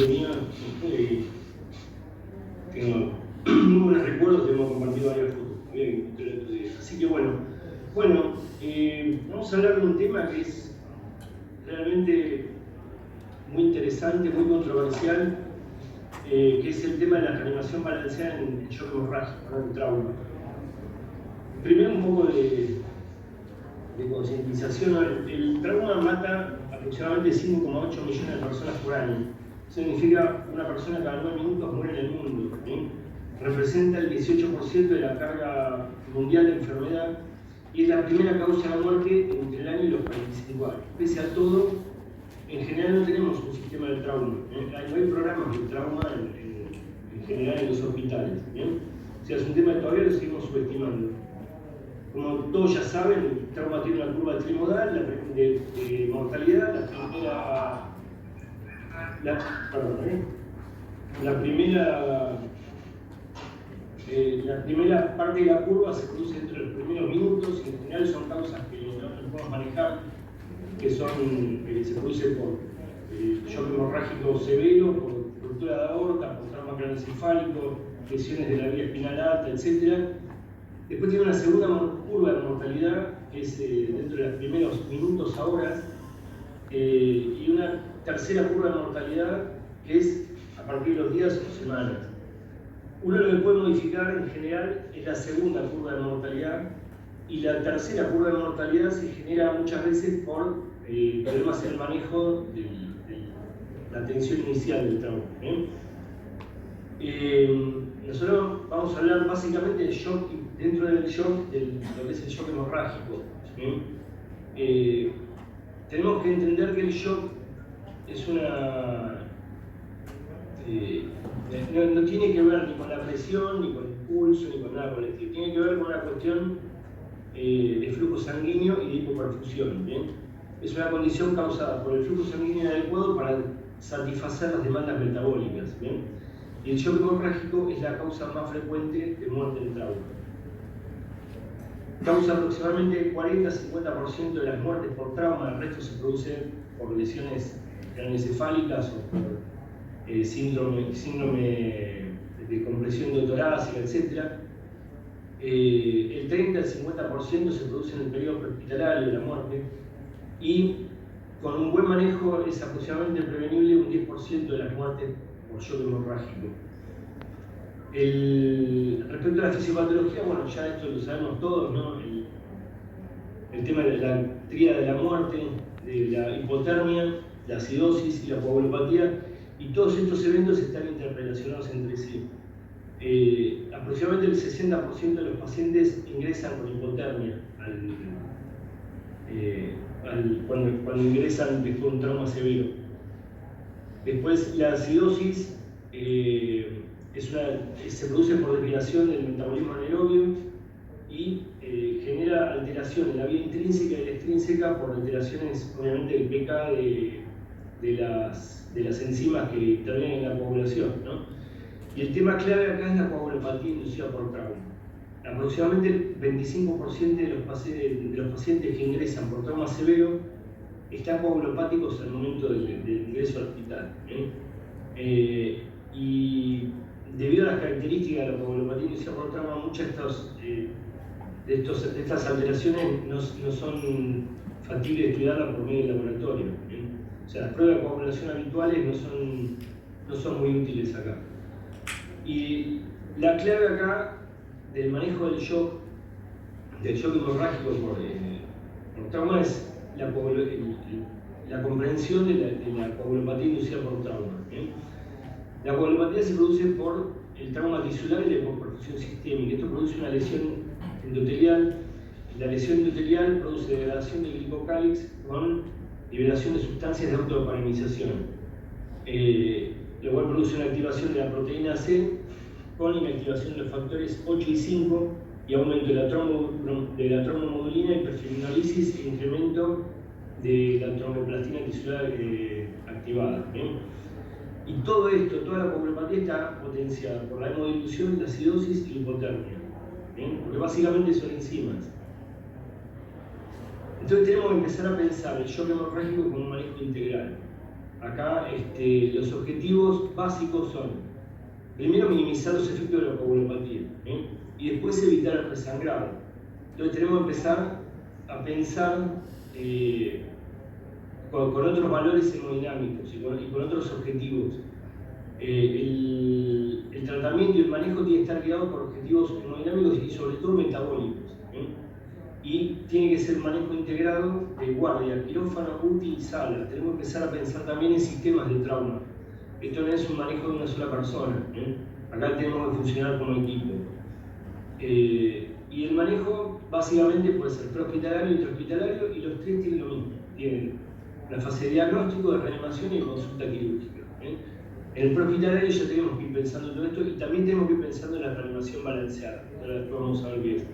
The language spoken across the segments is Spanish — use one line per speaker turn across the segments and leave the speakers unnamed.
amigo mío, tengo muy buenos recuerdos que hemos compartido varias fotos. Así que bueno, vamos a hablar de un tema que es realmente muy interesante, muy controversial, que es el tema de la reanimación balanceada en el shock hemorrágico, en el trauma. Primero un poco de concientización. El trauma mata aproximadamente 5,8 millones de personas por año. Eso significa una persona cada 9 minutos muere en el mundo. Representa el 18% de la carga mundial de enfermedad y es la primera causa de muerte entre el año y los 45 años. Pese a todo, en general no tenemos un sistema de trauma. No hay programas de trauma en general en los hospitales. O sea, es un tema que todavía lo seguimos subestimando. Como todos ya saben, el trauma tiene una curva trimodal de mortalidad. La primera parte de la curva se produce entre los primeros minutos y en general son causas que no podemos manejar, que se produce por shock hemorrágico severo, por ruptura de aorta, por trauma craneoencefálico, lesiones de la vía espinal alta, etc. Después tiene una segunda curva de mortalidad, que es dentro de los primeros minutos a horas, y una tercera curva de mortalidad, que es a partir de los días o semanas. Uno lo que puede modificar en general es la segunda curva de mortalidad, y la tercera curva de mortalidad se genera muchas veces por problemas en el manejo de la atención inicial del trauma. Nosotros vamos a hablar básicamente del shock, dentro del shock, de lo que es el shock hemorrágico. Tenemos que entender que el shock es no tiene que ver ni con la presión, ni con el pulso, ni con nada por el estilo. Tiene que ver con una cuestión de flujo sanguíneo y de hipoperfusión. Es una condición causada por el flujo sanguíneo inadecuado para satisfacer las demandas metabólicas. Y el shock hemorrágico es la causa más frecuente de muerte en trauma. Causa aproximadamente 40-50% de las muertes por trauma, el resto se produce por lesiones craneoencefálicas o por síndrome de compresión endotorácica, etc. El 30-50% se produce en el periodo prehospitalario de la muerte y con un buen manejo es aproximadamente prevenible un 10% de las muertes por shock hemorrágico. Respecto a la fisiopatología, bueno, ya esto lo sabemos todos, ¿no? El tema de la tríada de la muerte, de la hipotermia, la acidosis y la coagulopatía, y todos estos eventos están interrelacionados entre sí. Aproximadamente el 60% de los pacientes ingresan con hipotermia cuando ingresan después de un trauma severo. Después la acidosis se produce por desviación del metabolismo anaerobio y genera alteración en la vía intrínseca y la extrínseca por alteraciones, obviamente, del pK de las enzimas que intervienen en la coagulación, ¿no? Y el tema clave acá es la coagulopatía inducida por trauma. Aproximadamente el 25% de los pacientes que ingresan por trauma severo están coagulopáticos al momento del ingreso al hospital. Y debido a las características de la coagulopatía inducida por trauma, muchas de estas alteraciones no son factibles de estudiarlas por medio del laboratorio. O sea, las pruebas de coagulación habituales no son muy útiles acá. Y la clave acá del manejo del shock hemorrágico por trauma es la comprensión de la coagulopatía inducida por trauma. La coagulopatía se produce por el trauma tisular y la hipoperfusión sistémica. Esto produce una lesión endotelial. La lesión endotelial produce degradación del glicocálix con liberación de sustancias de autodopaminización, lo cual produce una activación de la proteína C con inactivación de los factores 8 y 5 y aumento de la trombomodulina, hiperfibrinolisis e incremento de la tromboplastina tisular activada. Y todo esto, toda la coagulopatía está potenciada por la hemodilución, la acidosis y la hipotermia, porque básicamente son enzimas. Entonces tenemos que empezar a pensar el shock hemorrágico como un manejo integral. Acá los objetivos básicos son, primero, minimizar los efectos de la coagulopatía, y después evitar el resangrado. Entonces tenemos que empezar a pensar con otros valores hemodinámicos y con otros objetivos. El tratamiento y el manejo tiene que estar guiado por objetivos hemodinámicos y sobre todo metabólicos. Y tiene que ser un manejo integrado de guardia, quirófano, UTI y sala. Tenemos que empezar a pensar también en sistemas de trauma. Esto no es un manejo de una sola persona. Acá tenemos que funcionar como equipo. Y el manejo básicamente puede ser prehospitalario, intrahospitalario, y los tres tienen lo mismo. Tienen la fase de diagnóstico, de reanimación y de consulta quirúrgica. En el prehospitalario ya tenemos que ir pensando en todo esto y también tenemos que ir pensando en la reanimación balanceada. Ahora después vamos a ver qué es.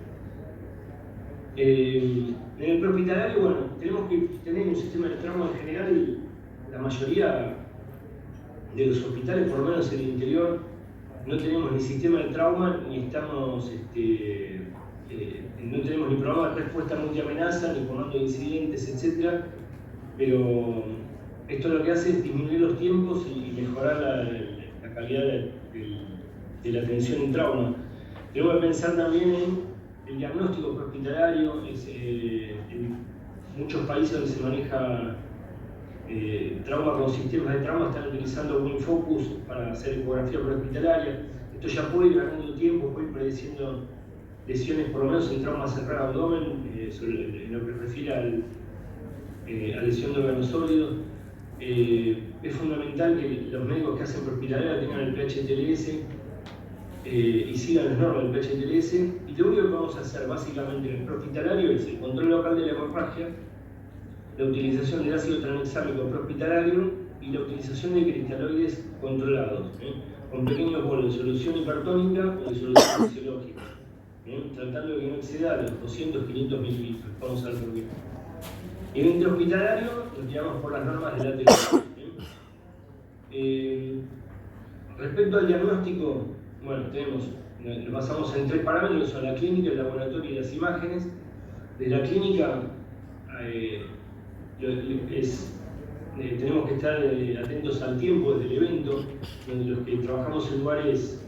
En el prehospitalario, bueno, tenemos que tener un sistema de trauma en general. La mayoría de los hospitales, por lo menos en el interior, no tenemos ni sistema de trauma, ni estamos, no tenemos ni programa de respuesta multiamenaza, ni comando de incidentes, etc. Pero esto lo que hace es disminuir los tiempos y mejorar la calidad de la atención en trauma. Tenemos que pensar también en el diagnóstico prehospitalario. En muchos países donde se maneja trauma con sistemas de trauma están utilizando WinFocus para hacer ecografía prehospitalaria. Esto ya puede ir ganando tiempo, puede ir prediciendo lesiones, por lo menos en trauma cerrado abdomen, en lo que se refiere a lesión de órganos sólidos. Es fundamental que los médicos que hacen prehospitalaria tengan el PH-TLS y sigan las normas del PH-TLS. Y lo único que vamos a hacer básicamente en el prehospitalario es el control local de la hemorragia, la utilización del ácido tranexámico prehospitalario y la utilización de cristaloides controlados, con pequeños bolos de solución hipertónica o de solución fisiológica, tratando de que no exceda los 200-500 mililitros. Vamos a ver por qué. En el intrahospitalario nos guiamos por las normas del ATLS. Respecto al diagnóstico, bueno, nos basamos en tres parámetros, que son la clínica, el laboratorio y las imágenes. De la clínica, tenemos que estar atentos al tiempo desde el evento, donde los que trabajamos en lugares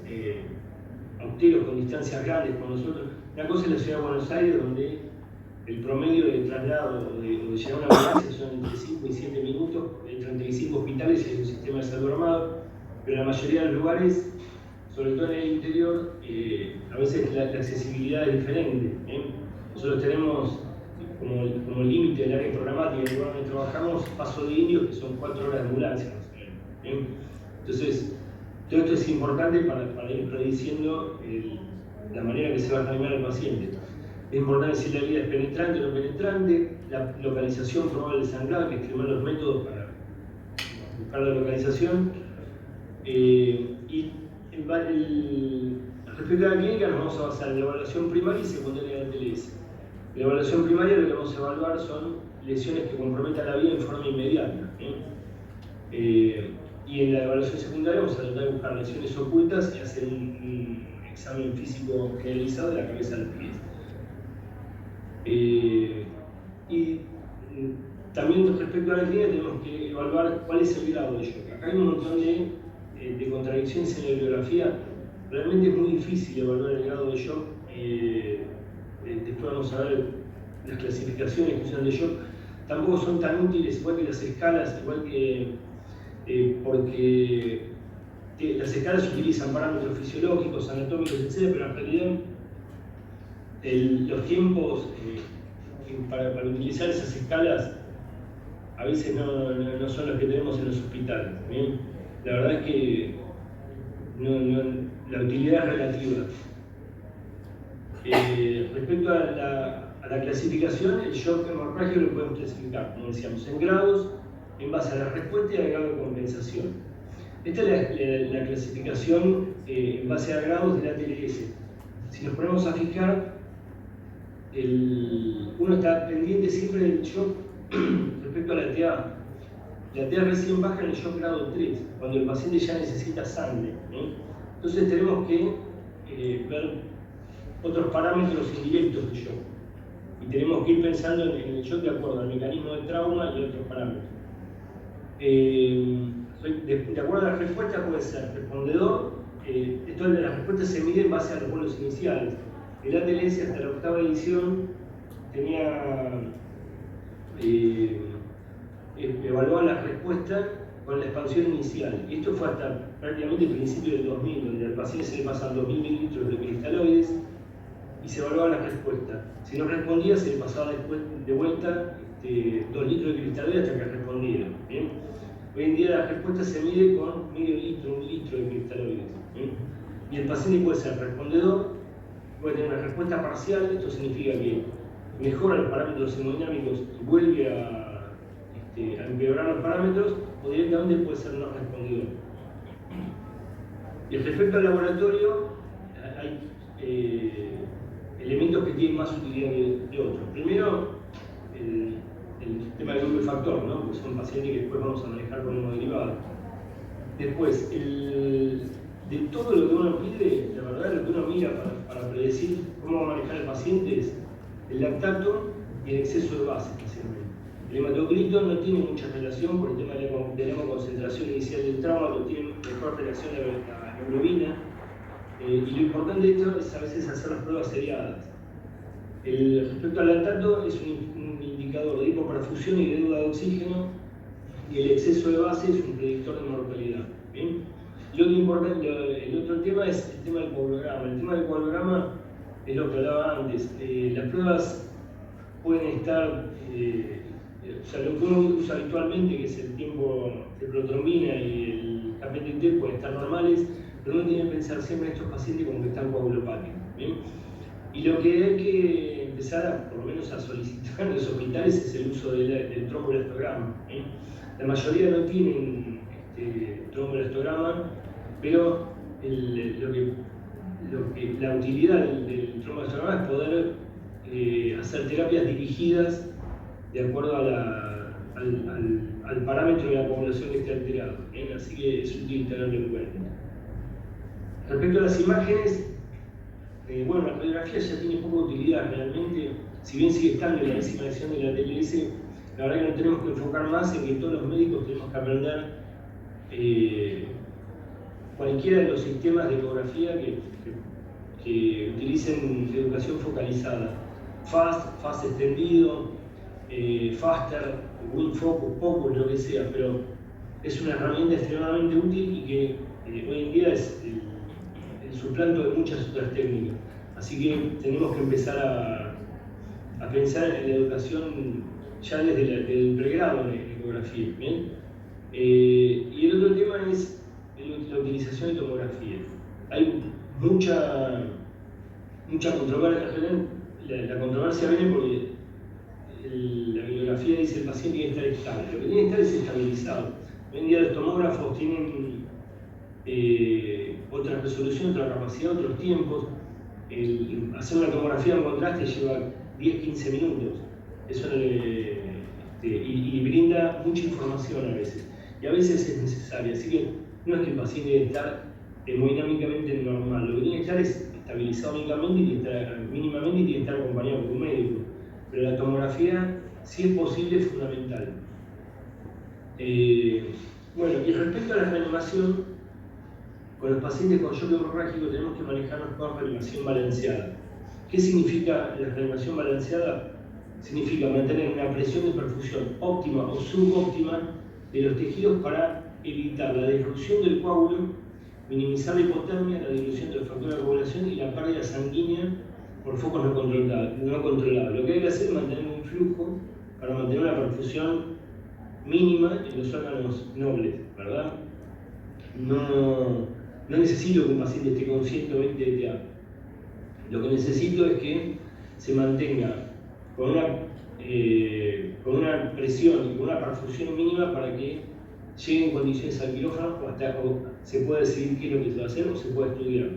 austeros con distancias grandes con nosotros. Una cosa es la ciudad de Buenos Aires, donde el promedio de traslado o de llegar a una ambulancia son entre 5 y 7 minutos, de 35 hospitales y hay un sistema de salud armado, pero en la mayoría de los lugares, sobre todo en el interior, a veces la accesibilidad es diferente. Nosotros tenemos como límite del área programática del lugar donde trabajamos, Paso de Indios, que son 4 horas de ambulancia. Entonces, todo esto es importante para ir prediciendo la manera que se va a reanimar al paciente. Es importante si la herida es penetrante o no penetrante, la localización probable del sangrado, que escribir los métodos para buscar la localización. Respecto a la clínica, nos vamos a basar en la evaluación primaria y secundaria del TLS. En la evaluación primaria lo que vamos a evaluar son lesiones que comprometan la vida en forma inmediata. Y en la evaluación secundaria vamos a tratar de buscar lesiones ocultas y hacer un examen físico generalizado de la cabeza a los pies. Y también respecto a la clínica tenemos que evaluar cuál es el grado de shock. Acá hay un montón de contradicciones en la bibliografía. Realmente es muy difícil evaluar el grado de shock. Después vamos a ver las clasificaciones que usan de shock. Tampoco son tan útiles, igual que las escalas, igual que porque las escalas utilizan parámetros fisiológicos, anatómicos, etc., pero en realidad los tiempos para utilizar esas escalas a veces no son los que tenemos en los hospitales. La verdad es que la utilidad es relativa. Respecto a la clasificación, el shock hemorrágico lo podemos clasificar, como decíamos, en grados, en base a la respuesta y al grado de compensación. Esta es la clasificación en base a grados del ATLS. Si nos ponemos a fijar, uno está pendiente siempre del shock respecto a la TA. La TA recién baja en el shock grado 3, cuando el paciente ya necesita sangre. Entonces tenemos que ver otros parámetros indirectos de shock. Y tenemos que ir pensando en el shock de acuerdo al mecanismo de trauma y otros parámetros. De acuerdo a la respuesta puede ser respondedor. Esto de las respuestas se mide en base a los bolos iniciales. El ATLS hasta la 8ª edición tenía evaluaba las respuestas con la expansión inicial. Y esto fue hasta prácticamente el principio del 2000, donde al paciente se le pasan 2000 mililitros de cristaloides y se evaluaba la respuesta. Si no respondía, se le pasaba después de vuelta 2 litros de cristaloides hasta que respondiera. ¿Bien? Hoy en día la respuesta se mide con medio litro, 1 litro de cristaloides. ¿Bien? Y el paciente puede ser respondedor, puede tener una respuesta parcial, esto significa que mejora los parámetros hemodinámicos y vuelve a empeorar los parámetros, o directamente puede ser no respondedor. Y respecto al laboratorio, hay elementos que tienen más utilidad que otros. Primero, el tema del grupo de factor, ¿no? Porque son pacientes que después vamos a manejar con hemoderivados. Después, de todo lo que uno pide, la verdad, lo que uno mira para predecir cómo va a manejar el paciente es el lactato y el exceso de base, especialmente. El hematocrito no tiene mucha relación por el tema de la concentración inicial del trauma, pero tiene mejor relación a la hemoglobina. Y lo importante de esto es a veces hacer las pruebas seriadas. Respecto al lactato, es un indicador de hipoperfusión y de deuda de oxígeno, y el exceso de base es un predictor de mortalidad. ¿Bien? El otro tema es el tema del coagulograma. El tema del coagulograma es lo que hablaba antes. Las pruebas pueden estar, o sea, lo que uno usa habitualmente, que es el tiempo de protrombina y el KPTT, pueden estar normales, pero uno tiene que pensar siempre en estos pacientes como que están coagulopáticos. ¿Bien? Y lo que hay que empezar, por lo menos a solicitar en los hospitales, es el uso del tromboelastograma. La mayoría no tienen tromboelastograma, pero la utilidad del tromboelastograma es poder hacer terapias dirigidas de acuerdo al parámetro de la población que esté alterado. Así que es útil tenerlo en cuenta. Respecto a las imágenes, bueno, la radiografía ya tiene poca utilidad realmente, si bien sigue estando en la 10ª edición de la ATLS, la verdad que nos tenemos que enfocar más en que todos los médicos tenemos que aprender cualquiera de los sistemas de ecografía que utilicen educación focalizada. FAST extendido, FASTER, WinFocus, POCUS, lo que sea, pero es una herramienta extremadamente útil y que hoy en día es el suplanto de muchas otras técnicas. Así que tenemos que empezar a pensar en la educación ya desde el pregrado en ecografía. ¿Bien? Y el otro tema es la utilización de tomografía. Hay mucha controversia. La controversia viene porque la bibliografía dice que el paciente tiene que estar estable. Lo que tiene que estar es estabilizado. Hoy en día los tomógrafos tienen otra resolución, otra capacidad, otros tiempos. Hacer una tomografía en contraste lleva 10-15 minutos. Eso y brinda mucha información a veces. Y a veces es necesaria. Así que no es que el paciente debe estar hemodinámicamente normal. Lo que tiene que estar es estabilizado mínimamente y tiene que estar acompañado por un médico. Pero la tomografía, si es posible, es fundamental. Bueno, y respecto a la reanimación, con los pacientes con shock hemorrágico tenemos que manejarnos con reanimación balanceada. ¿Qué significa la reanimación balanceada? Significa mantener una presión de perfusión óptima o subóptima de los tejidos para evitar la disrupción del coágulo, minimizar la hipotermia, la dilución del factor de coagulación y la pérdida sanguínea por focos no controlados. Lo que hay que hacer es mantener un flujo para mantener una perfusión mínima en los órganos nobles, ¿verdad? No necesito que un paciente esté con 120 DTA. Lo que necesito es que se mantenga con una presión y con una perfusión mínima para que llegue en condiciones al quirófano o se pueda decidir qué es lo que se va a hacer o se pueda estudiar.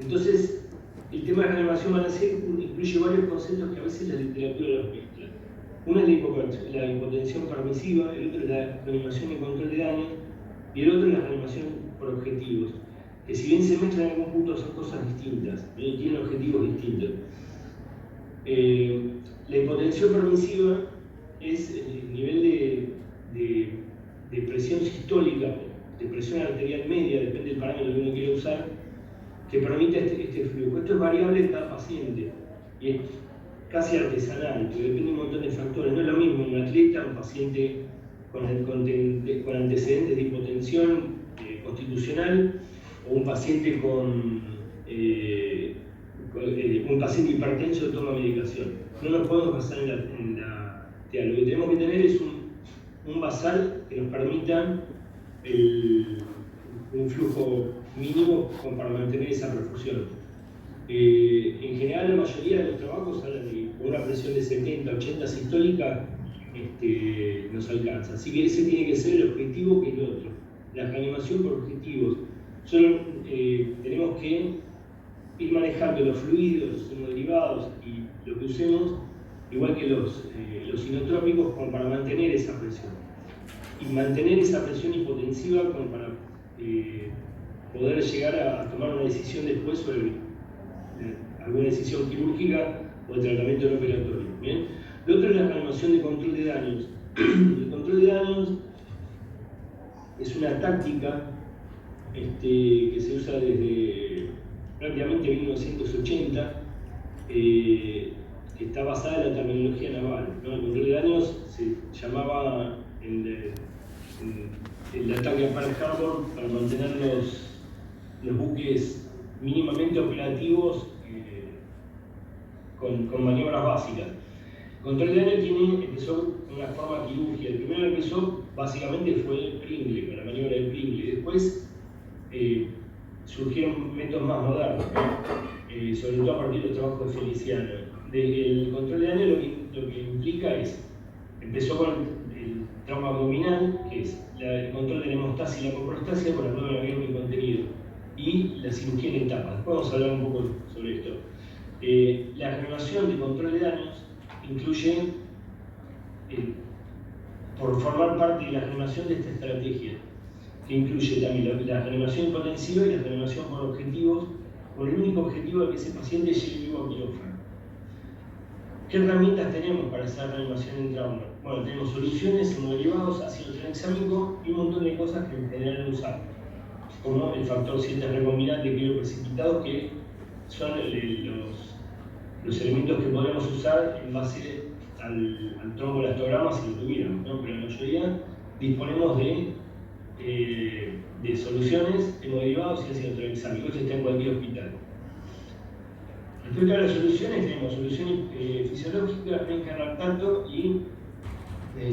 Entonces, el tema de la reanimación balanceada incluye varios conceptos que a veces la literatura los mezcla. Uno es la hipotensión permisiva, el otro es la reanimación de control de daño y el otro es la reanimación por objetivos, que si bien se mezclan en algún punto son cosas distintas, tienen objetivos distintos. La hipotensión permisiva es el nivel de presión sistólica, de presión arterial media, depende del parámetro que uno quiera usar, que permite este flujo. Esto es variable en cada paciente y es casi artesanal, porque depende de un montón de factores. No es lo mismo un atleta, un paciente con antecedentes de hipotensión constitucional, o un paciente un paciente hipertenso que toma medicación. No nos podemos basar en la TEA. Lo que tenemos que tener es un basal que nos permita un flujo mínimo para mantener esa perfusión. En general, la mayoría de los trabajos hablan de con una presión de 70, 80 sistólica nos alcanza. Así que ese tiene que ser el objetivo, que es el otro. La reanimación por objetivos. Solo tenemos que ir manejando los fluidos, los hemoderivados y lo que usemos, igual que los inotrópicos, como para mantener esa presión. Y mantener esa presión hipotensiva como para poder llegar a tomar una decisión después sobre alguna decisión quirúrgica o de tratamiento no operatorio. ¿Bien? Lo otro es la reanimación de control de daños. El control de daños es una táctica que se usa desde prácticamente 1980, que está basada en la terminología naval, ¿no? El control de daños se llamaba el ataque a Pearl Harbor para mantener los buques mínimamente operativos con maniobras básicas. El control de daño empezó con una forma quirúrgica. El primero que empezó básicamente fue el Pringle, con la maniobra del Pringle. Después surgieron métodos más modernos, ¿no? Sobre todo a partir de los trabajos de Feliciano. El control de daño lo que implica empezó con el trauma abdominal, que es el control de la hemostasia y la coprostasia por abdomen abierto y contenido, y la cirugía en etapas. Después vamos a hablar un poco sobre esto. La reanimación de control de daños incluye, por formar parte de la reanimación de esta estrategia, que incluye también la reanimación hipotensiva y la reanimación por objetivos, con el único objetivo de que ese paciente llegue vivo a quirófano. ¿Qué herramientas tenemos para hacer reanimación en trauma? Bueno, tenemos soluciones, hemoderivados, ácido tranexámico y un montón de cosas que en general no usamos, como el factor 7 recombinante crioprecipitado, que son los elementos que podemos usar en base al tromboelastograma si lo tuviéramos, ¿no? Pero en la mayoría disponemos de soluciones, hemoderivados y ácido tranexámico. Esto está en cualquier hospital. Respecto a las soluciones, tenemos solución fisiológica, rencarlactato y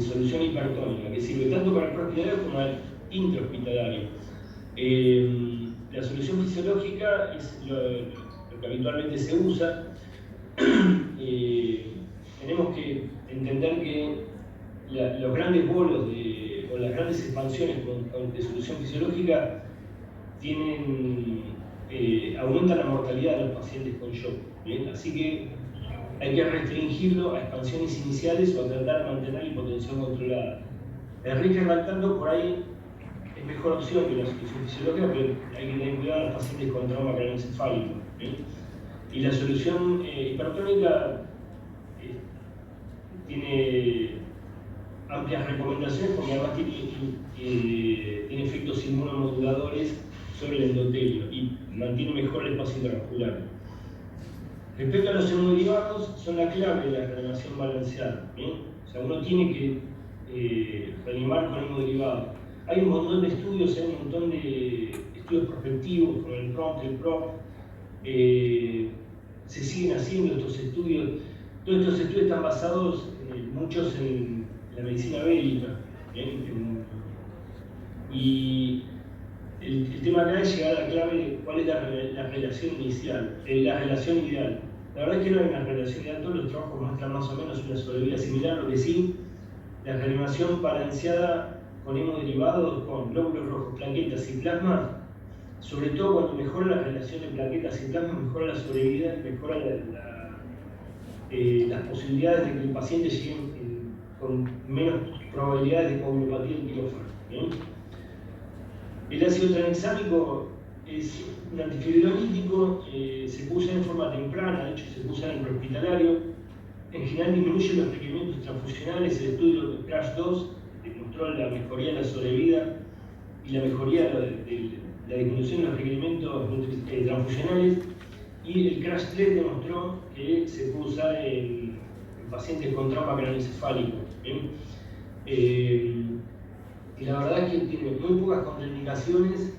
solución hipertónica, que sirve tanto para el prehospitalario como para el intrahospitalario. La solución fisiológica es lo que habitualmente se usa. Tenemos que entender que los grandes bolos o las grandes expansiones de solución fisiológica aumentan la mortalidad de los pacientes con shock. ¿Bien? Así que hay que restringirlo a expansiones iniciales o a tratar de mantener la hipotensión controlada. El rencarlactato por ahí es mejor opción que la solución fisiológica, pero hay que tener cuidado a los pacientes con trauma craneoencefálico. Y la solución hipertónica tiene amplias recomendaciones porque además tiene efectos inmunomoduladores sobre el endotelio y mantiene mejor el espacio intravascular. Respecto a los hemoderivados, son la clave de la reanimación balanceada. O sea, uno tiene que reanimar con hemoderivados. Hay un montón de estudios, hay un montón de estudios prospectivos con el PROMPT, el PROP. Se siguen haciendo estos estudios. Todos estos estudios están basados, muchos en la medicina bélica. Y el tema acá es llegar a la clave de cuál es la relación inicial, la relación ideal. La verdad es que no hay una relación ideal, todos los trabajos muestran más o menos una sobrevida similar, lo que sí, la reanimación balanceada con hemoderivados, con glóbulos rojos, plaquetas y plasma, sobre todo cuando mejora la relación de plaquetas y plasma, mejora la sobrevida y mejora las posibilidades de que el paciente llegue con menos probabilidades de coagulopatía en quirófano. El ácido tranexámico es un antifibrolítico, se puede usar en forma temprana, de hecho se puede usar en el prehospitalario. en general disminuye los requerimientos transfusionales. El estudio de CRASH-2 demostró la mejoría de la sobrevida y la mejoría de la disminución de los requerimientos transfusionales, y el CRASH-3 demostró que se puede usar en pacientes con trauma craneoencefálico. Y la verdad es que tiene muy pocas contraindicaciones,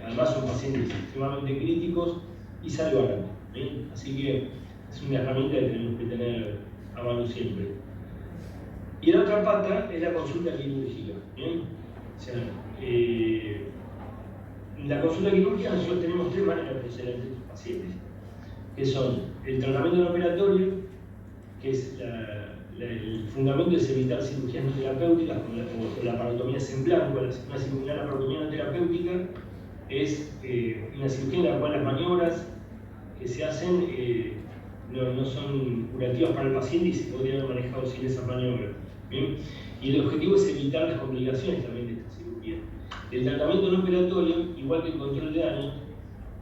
además son pacientes extremadamente críticos y sale barato. Así que es una herramienta que tenemos que tener a mano siempre. Y la otra pata es la consulta quirúrgica. O sea, en la consulta quirúrgica nosotros tenemos tres maneras de proceder ante estos pacientes, que son el tratamiento no operatorio, que es el fundamento es evitar cirugías no terapéuticas como la laparotomía en blanco. Una laparotomía no terapéutica es una cirugía en la cual las maniobras que se hacen no son curativas para el paciente y se podrían haber manejado sin esas maniobras. ¿Bien? Y el objetivo es evitar las complicaciones también de esta cirugía. El tratamiento no operatorio, igual que el control de daño,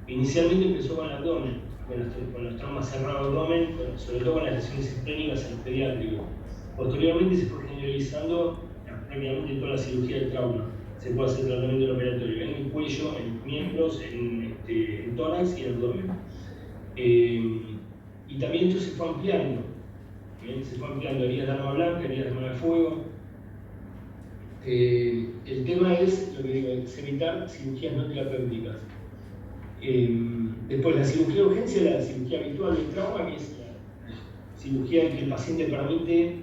inicialmente empezó con el abdomen, con los traumas cerrados abdomen, sobre todo con las lesiones esplénicas en los pediátricos. Posteriormente se fue generalizando prácticamente toda la cirugía de trauma. Se puede hacer tratamiento no operatorio en el cuello, en los miembros, en tórax y en el abdomen. Y también esto se fue ampliando. Se fue ampliando heridas de arma blanca, heridas de arma de fuego. El tema es, lo que digo, es evitar cirugías no terapéuticas. Después la cirugía de urgencia, la cirugía habitual del trauma, que es la cirugía en que el paciente permite,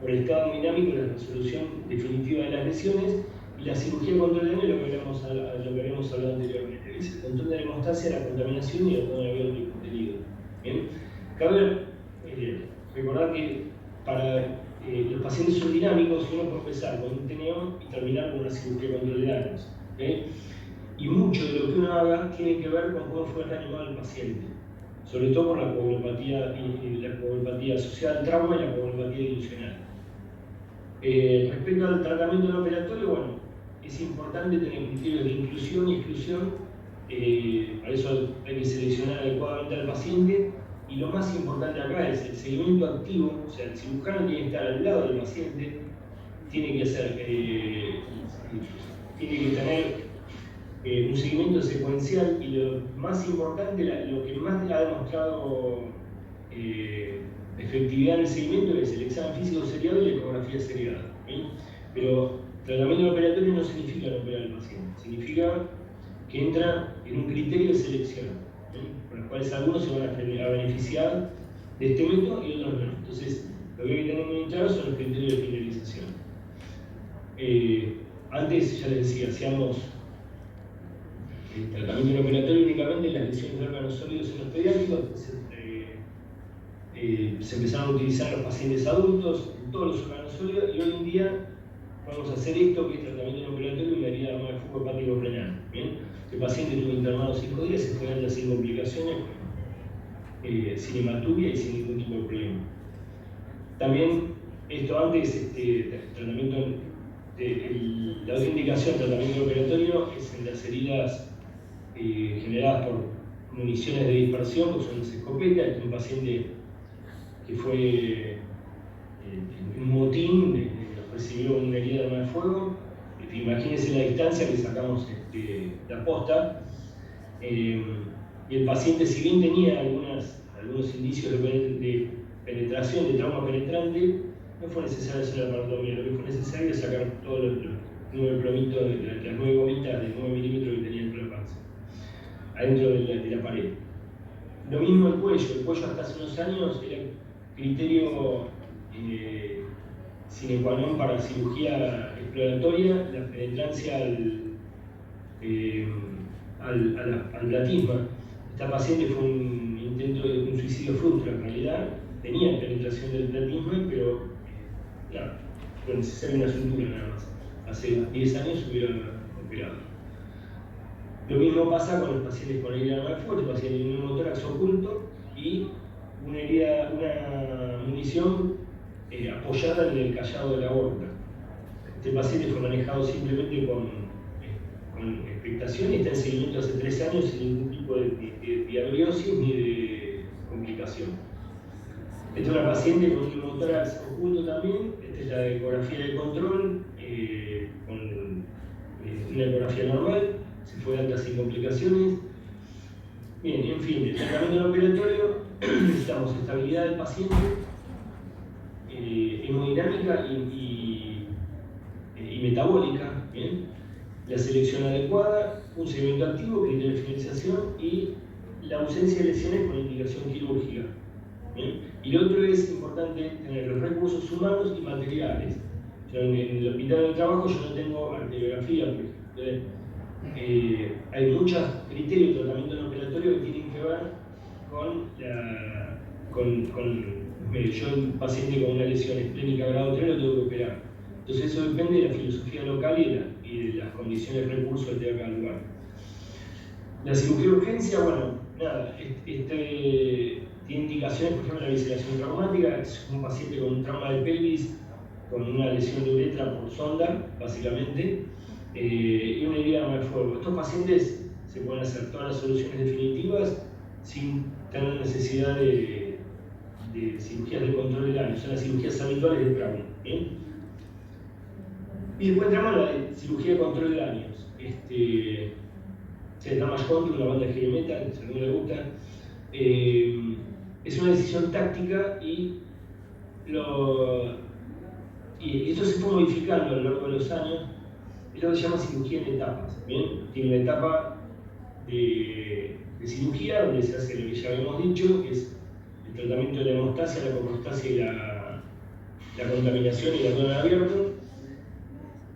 por el estado dinámico, la resolución definitiva de las lesiones. Y la cirugía de control de daño, lo que habíamos hablado anteriormente, es el control de la hemostasia, la contaminación y el control de del contenido. Bien, cabe recordar que para los pacientes son dinámicos, uno puede empezar con un TNO y terminar con una cirugía de control de daños. Y mucho de lo que uno haga tiene que ver con cómo fue reanimado el paciente, sobre todo por la coagulopatía asociada al trauma y la coagulopatía dilucional. Respecto al tratamiento no operatorio, bueno, es importante tener criterios de inclusión y exclusión. Para eso hay que seleccionar adecuadamente al paciente, y lo más importante acá es el seguimiento activo. O sea, el cirujano tiene que estar al lado del paciente, tiene que tener un seguimiento secuencial, y lo más importante, lo que más ha demostrado efectividad en el seguimiento es el examen físico seriado y la ecografía seriada. Pero tratamiento operatorio no significa no operar al paciente, significa que entra en un criterio de selección, con los cuales algunos se van a beneficiar de este método y otros no. Entonces, lo que hay que tener muy claro son los criterios de finalización. Antes, ya les decía, hacíamos tratamiento operatorio únicamente en las lesiones de órganos sólidos en los pediátricos. Se empezaron a utilizar en los pacientes adultos, en todos los órganos sólidos, y hoy en día vamos a hacer esto, que es tratamiento no operatorio y una herida de arma de fuego hepático renal. El paciente estuvo internado 5 días, se fue dando sin complicaciones, sin hematuria y sin ningún tipo de problema. También, esto antes, la otra indicación de tratamiento operatorio es en las heridas generadas por municiones de dispersión, que son las escopetas. Este es un paciente que fue en un motín, recibió una herida de arma de fuego. Imagínense la distancia que sacamos la posta. Y el paciente, si bien tenía algunos indicios de penetración, de trauma penetrante, no fue necesario hacer la laparotomía. Lo que fue necesario es sacar todos los 9 plomitos, las 9 gomitas de 9 milímetros que tenía dentro de la panza, adentro de la pared. Lo mismo el cuello. El cuello hasta hace unos años era criterio sine qua non para cirugía exploratoria, la penetrancia al platisma. Esta paciente fue un intento de un suicidio frustro. En realidad tenía penetración del platisma, pero claro, fue necesaria una sutura nada más. Hace 10 años hubiera operado. Lo mismo pasa con los pacientes con herida de arma de fuego. El paciente tiene un neumotórax oculto y una munición apoyada en el callado de la aorta. Este paciente fue manejado simplemente con expectación y está en seguimiento hace 3 años sin ningún tipo de diagnóstico ni de complicación. Esta es una paciente con un pneumotórax oculto también. Esta es la ecografía de control, con una ecografía normal, se fue alta sin complicaciones. Bien, en fin, el tratamiento operatorio, necesitamos estabilidad del paciente, hemodinámica y metabólica, ¿bien? La selección adecuada, un seguimiento activo, criterio de finalización y la ausencia de lesiones con indicación quirúrgica. ¿Bien? Y lo otro es importante tener los recursos humanos y materiales. Yo en el hospital de trabajo yo no tengo arteriografía, por ejemplo. Hay muchos criterios de tratamiento no operatorio que tienen que ver con yo un paciente con una lesión esplénica grado 3 lo tengo que operar. Entonces eso depende de la filosofía local y de las condiciones de recursos que tenga cada lugar. La cirugía de urgencia, bueno, nada, tiene indicaciones, por ejemplo, la visceración traumática, es un paciente con un trauma de pelvis, con una lesión de uretra por sonda, básicamente, y una herida de fuego. Estos pacientes se pueden hacer todas las soluciones definitivas sin tener necesidad de cirugías de control del año, son las cirugías habituales de trauma. ¿Bien? Y después entramos a la cirugía de control de daños. Se llama Control, una banda de heavy metal, si a alguno le gusta. Es una decisión táctica y esto se fue modificando a lo largo de los años. Es lo que se llama cirugía en etapas. ¿Bien? Tiene una etapa de cirugía donde se hace lo que ya habíamos dicho, que es el tratamiento de la hemostasia, la coprostasia y la contaminación y la zona abierta.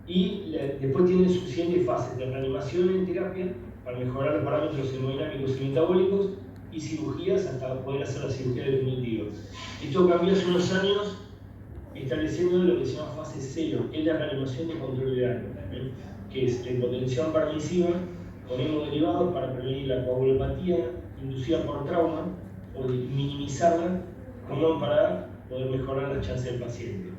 Y después tiene sus siguientes fases de reanimación en terapia para mejorar los parámetros hemodinámicos y metabólicos y cirugías hasta poder hacer la cirugía definitiva. Esto cambió hace unos años estableciendo lo que se llama fase 0, que es la reanimación de control de daño, que es la hipotensión permisiva con hemoderivados para prevenir la coagulopatía inducida por trauma o minimizarla como para poder mejorar las chances del paciente.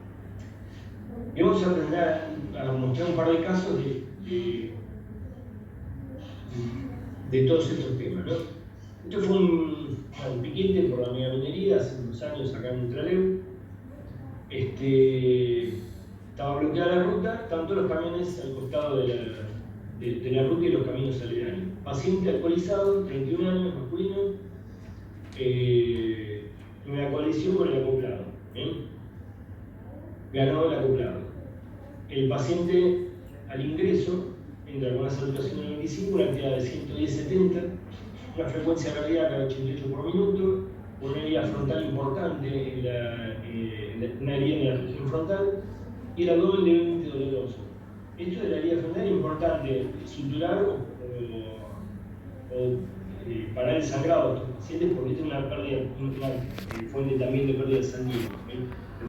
Y vamos a aprender a mostrar un par de casos de todos estos temas, ¿no? Esto fue un piquete por la megaminería hace unos años acá en Trelew. Estaba bloqueada la ruta, estaban todos los camiones al costado de la ruta y los caminos aledaños. Paciente alcoholizado, 31 años, masculino, una coalición con el acoplado. Ganó el acoplado. El paciente al ingreso entra con una saturación de 95, una actividad de 110-70, una frecuencia cardíaca de 88 por minuto, una herida frontal importante, una herida en la región frontal y el abdomen levemente doloroso. Esto de la herida frontal es importante suturar o parar el sangrado de estos pacientes porque tiene una pérdida, una fuente también de pérdida sanguínea.